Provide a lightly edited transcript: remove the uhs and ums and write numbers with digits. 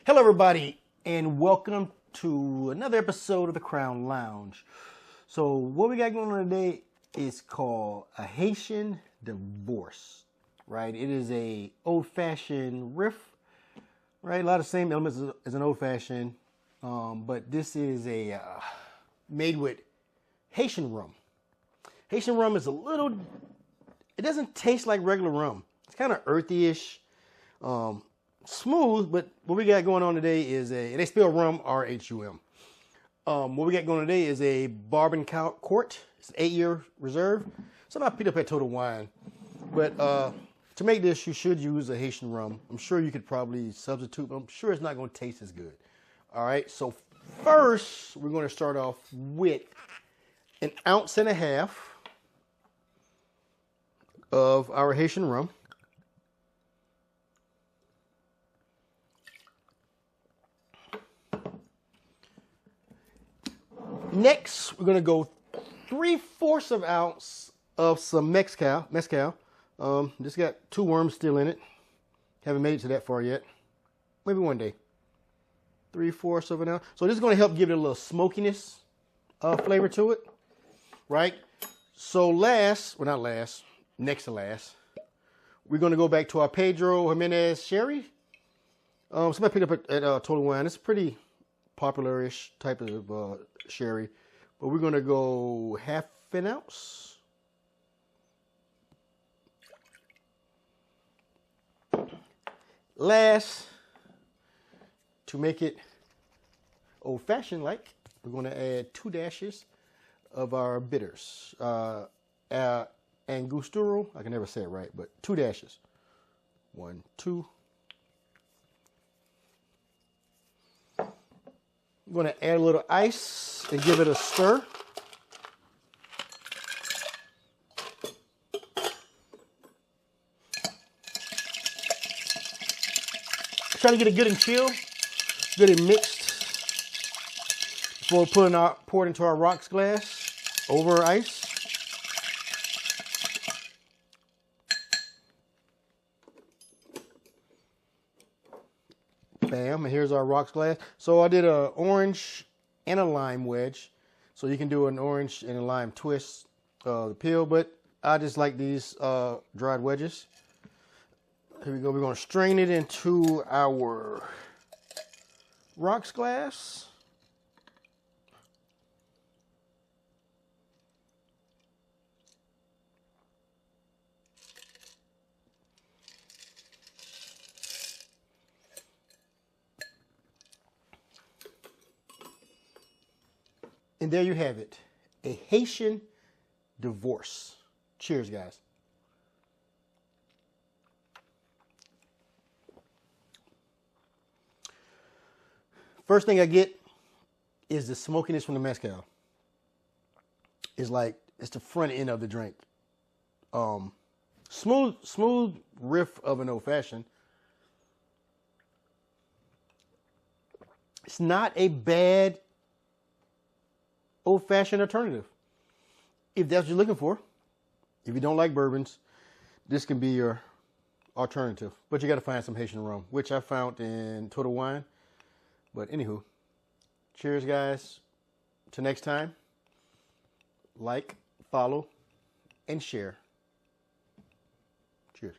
Hello, everybody, and welcome to another episode of the Crown Lounge. So what we got going on today is called a Haitian Divorce, right? It is a old-fashioned riff, right? A lot of the same elements as an old-fashioned, but this is a made with Haitian rum. Haitian rum is it doesn't taste like regular rum. It's kind of earthy-ish. Smooth, but what we got going on today is they spell rum R-H-U-M. What we got going today is a Barbancourt. It's an 8-year reserve. Something I picked up at Total Wine. But to make this, you should use a Haitian rum. I'm sure you could probably substitute, but I'm sure it's not going to taste as good. All right, so first, we're going to start off with 1.5 ounces of our Haitian rum. Next, we're going to go 3/4 of an ounce of some mezcal. Just got 2 worms still in it. Haven't made it to that far yet. Maybe one day. 3/4 of an ounce. So this is going to help give it a little smokiness flavor to it, right? So next to last, we're going to go back to our Pedro Ximenez Sherry. Somebody picked up at Total Wine. It's a pretty popular-ish type of sherry, but we're going to go 1/2 ounce. Last, to make it old-fashioned like, we're going to add 2 dashes of our bitters. Angostura, I can never say it right, but 2 dashes. 1, 2. I'm going to add a little ice and give it a stir. Trying to get it good and chilled, good and mixed before pour it into our rocks glass over ice. Bam, and here's our rocks glass. So I did an orange and a lime wedge. So you can do an orange and a lime twist, the peel, but I just like these dried wedges. Here we go. We're going to strain it into our rocks glass. And there you have it, a Haitian Divorce. Cheers, guys. First thing I get is the smokiness from the mezcal. It's the front end of the drink. Smooth riff of an old-fashioned. It's not a bad old-fashioned alternative, if that's what you're looking for. If you don't like bourbons, this can be your alternative. But you got to find some Haitian rum, which I found in Total Wine. But anywho, cheers, guys. Till next time, like, follow, and share. Cheers.